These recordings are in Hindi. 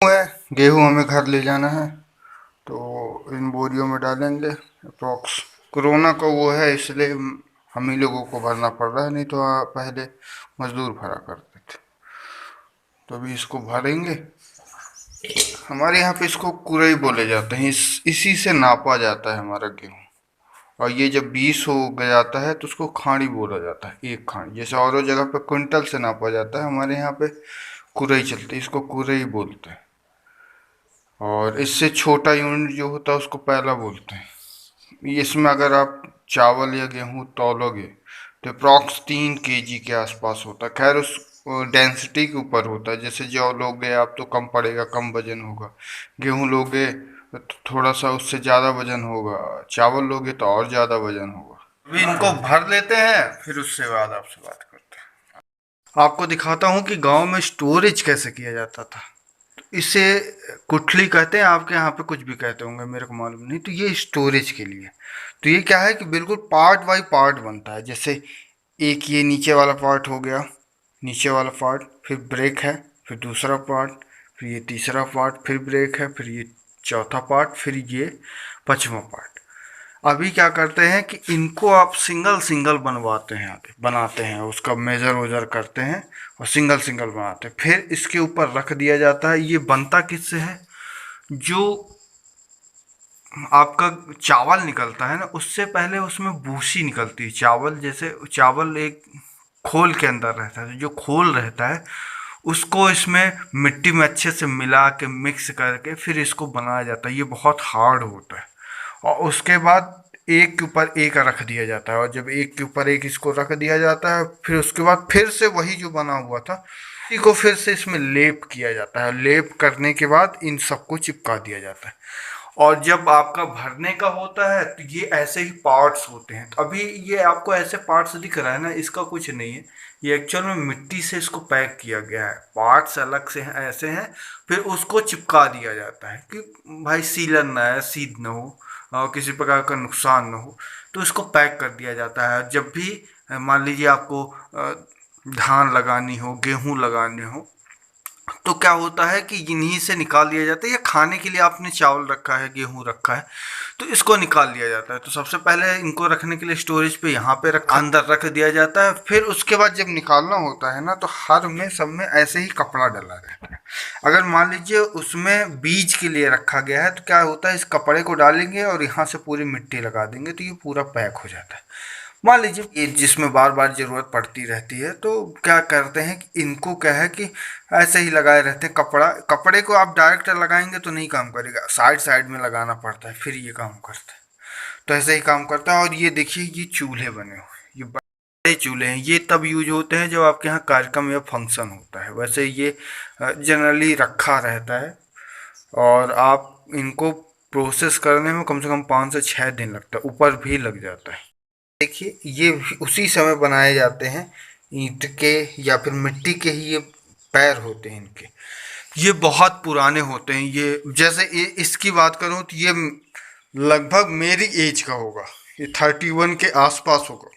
है। गेहूँ हमें घर ले जाना है तो इन बोरियों में डालेंगे अप्रॉक्स। कोरोना का वो है इसलिए हम ही लोगों को भरना पड़ रहा है, नहीं तो पहले मजदूर भरा करते थे। तो अभी इसको भरेंगे। हमारे यहाँ पे इसको कुरई बोले जाते हैं। इसी से नापा जाता है हमारा गेहूँ। और ये जब 20 हो गया जाता है तो उसको खाड़ी बोला जाता है, एक खाड़ी। जैसे औरों जगह पे क्विंटल से नापा जाता है, हमारे यहाँ पे कुरई चलती है, इसको कुरई बोलते हैं। और इससे छोटा यूनिट जो होता है उसको पैला बोलते हैं। इसमें अगर आप चावल या गेहूँ तौलोगे तो अप्रॉक्स 3 kg के आसपास होता है। खैर उस डेंसिटी के ऊपर होता है। जैसे जौ लोगे आप तो कम पड़ेगा, कम वजन होगा। गेहूँ लोगे तो थोड़ा सा उससे ज़्यादा वजन होगा। चावल लोगे तो और ज़्यादा वजन होगा। अभी इनको भर लेते हैं, फिर उससे बाद आपसे बात करते हैं। आपको दिखाता हूँ कि गांव में स्टोरेज कैसे किया जाता था। इसे कुठली कहते हैं, आपके यहाँ पे कुछ भी कहते होंगे, मेरे को मालूम नहीं। तो ये स्टोरेज के लिए। तो ये क्या है कि बिल्कुल पार्ट बाय पार्ट बनता है। जैसे एक ये नीचे वाला पार्ट हो गया, नीचे वाला पार्ट, फिर ब्रेक है, फिर दूसरा पार्ट, फिर ये तीसरा पार्ट, फिर ब्रेक है, फिर ये चौथा पार्ट, फिर ये पांचवा पार्ट। अभी क्या करते हैं कि इनको आप सिंगल सिंगल बनवाते हैं, आगे बनाते हैं, उसका मेजर वेजर करते हैं और सिंगल सिंगल बनाते हैं। फिर इसके ऊपर रख दिया जाता है। ये बनता किससे है? जो आपका चावल निकलता है ना, उससे पहले उसमें भूसी निकलती है। चावल जैसे चावल एक खोल के अंदर रहता है, जो खोल रहता है उसको इसमें मिट्टी में अच्छे से मिला के मिक्स करके फिर इसको बनाया जाता है। ये बहुत हार्ड होता है। और उसके बाद एक के ऊपर एक रख दिया जाता है। और जब एक के ऊपर एक इसको रख दिया जाता है, फिर उसके बाद फिर से वही जो बना हुआ था इसी को फिर से इसमें लेप किया जाता है। लेप करने के बाद इन सबको चिपका दिया जाता है। और जब आपका भरने का होता है तो ये ऐसे ही पार्ट्स होते हैं। तो अभी ये आपको ऐसे पार्ट्स दिख रहा है ना, इसका कुछ नहीं है। ये एक्चुअल में मिट्टी से इसको पैक किया गया है। पार्ट्स अलग से हैं, ऐसे हैं। फिर उसको चिपका दिया जाता है कि भाई सीलन ना है, सीध ना हो और किसी प्रकार का नुकसान ना हो। तो इसको पैक कर दिया जाता है। जब भी मान लीजिए आपको धान लगानी हो, गेहूं लगाने हो, तो क्या होता है कि इन्हीं से निकाल लिया जाता है। या खाने के लिए आपने चावल रखा है, गेहूं रखा है, तो इसको निकाल लिया जाता है। तो सबसे पहले इनको रखने के लिए स्टोरेज पे यहाँ पे अंदर रख दिया जाता है। फिर उसके बाद जब निकालना होता है ना, तो हर में सब में ऐसे ही कपड़ा डला रहता है। अगर मान लीजिए उसमें बीज के लिए रखा गया है तो क्या होता है, इस कपड़े को डालेंगे और यहाँ से पूरी मिट्टी लगा देंगे तो ये पूरा पैक हो जाता है। मान लीजिए ये जिसमें बार बार ज़रूरत पड़ती रहती है, तो क्या करते हैं कि इनको क्या है कि ऐसे ही लगाए रहते हैं। कपड़े को आप डायरेक्ट लगाएंगे तो नहीं काम करेगा, साइड साइड में लगाना पड़ता है, फिर ये काम करता है। तो ऐसे ही काम करता है। और ये देखिए, ये चूल्हे बने हुए, ये बड़े चूल्हे हैं। ये तब यूज होते हैं जब आपके यहाँ कार्यक्रम या फंक्शन होता है। वैसे ये जनरली रखा रहता है। और आप इनको प्रोसेस करने में कम से कम 5 से 6 दिन लगता है, ऊपर भी लग जाता है। देखिए, ये भी उसी समय बनाए जाते हैं। ईंट के या फिर मिट्टी के ही ये पैर होते हैं इनके। ये बहुत पुराने होते हैं। ये जैसे ये इसकी बात करूं तो ये लगभग मेरी एज का होगा। ये 31 के आसपास होगा।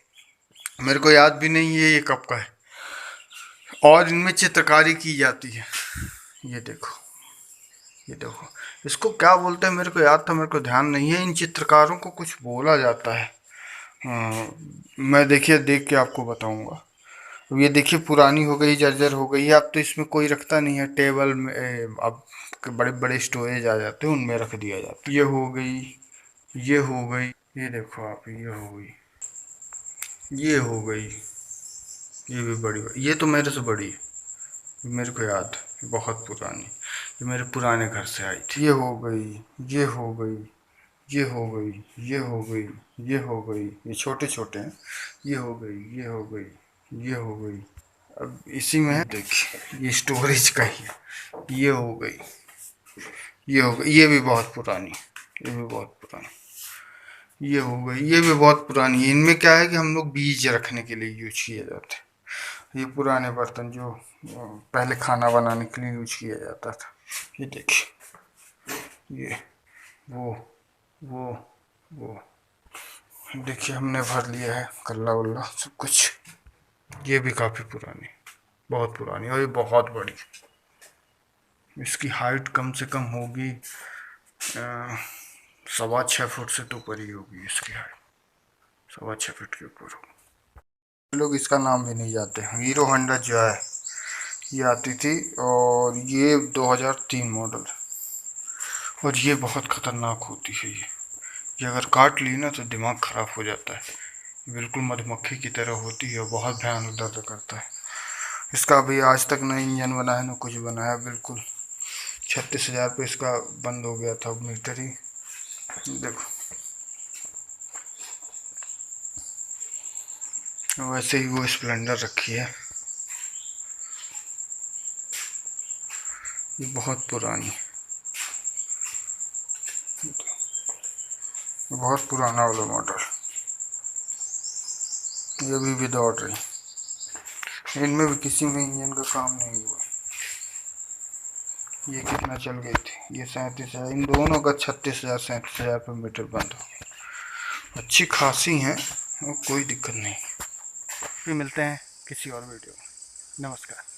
मेरे को याद भी नहीं है ये कब का है। और इनमें चित्रकारी की जाती है। ये देखो, ये देखो, इसको क्या बोलते हैं मेरे को याद था, मेरे को ध्यान नहीं है। इन चित्रकारों को कुछ बोला जाता है। हाँ, मैं देखिए देख के आपको बताऊंगा। अब ये देखिए, पुरानी हो गई, जर्जर हो गई है। अब तो इसमें कोई रखता नहीं है। टेबल में अब बड़े बड़े स्टोरेज आ जाते हैं, उनमें रख दिया जाता है। ये हो गई, ये हो गई, ये देखो आप, ये हो गई, ये हो गई, ये भी ये तो मेरे से बड़ी है। ये मेरे को याद है, ये बहुत पुरानी। ये मेरे पुराने घर से आई थी। ये हो गई, ये हो गई, ये हो गई, ये हो गई, ये हो गई। ये छोटे छोटे हैं। ये हो गई, ये हो गई, ये हो गई। अब इसी में है, देखिए ये स्टोरेज का ही है। ये हो गई, ये हो गई, ये भी बहुत पुरानी, ये भी बहुत पुरानी। ये हो गई, ये भी बहुत पुरानी है। इनमें क्या है कि हम लोग बीज रखने के लिए यूज किए जाते हैं। ये पुराने बर्तन जो पहले खाना बनाने के लिए यूज किया जाता था। ये देखिए, ये वो वो वो देखिए, हमने भर लिया है कल्ला वल्ला सब कुछ। ये भी काफ़ी पुरानी, बहुत पुरानी, और ये बहुत बड़ी। इसकी हाइट कम से कम होगी 6.25 फुट से तो ऊपर ही होगी इसकी हाइट, 6.25 फुट के ऊपर होगी। लोग इसका नाम भी नहीं जानते। हीरो होंडा जॉय ये आती थी और ये 2003 मॉडल, और ये बहुत ख़तरनाक होती है। ये अगर काट ली ना तो दिमाग ख़राब हो जाता है। बिल्कुल मधुमक्खी की तरह होती है और बहुत भयानक दर्द करता है। इसका अभी आज तक ना इंजन बना है ना कुछ बना है। बिल्कुल 36,000 पे इसका बंद हो गया था मीटर ही। देखो वैसे ही वो स्प्लेंडर रखी है, ये बहुत पुरानी, बहुत पुराना वाला मॉडल। ये अभी भी दौड़ रही, इनमें भी किसी में इंजन का काम नहीं हुआ। ये कितना चल गई थी, ये 37,000, इन दोनों का 36,000 37,000 पर मीटर बंद हो गया। अच्छी खासी हैं, कोई दिक्कत नहीं। फिर मिलते हैं किसी और वीडियो में। नमस्कार।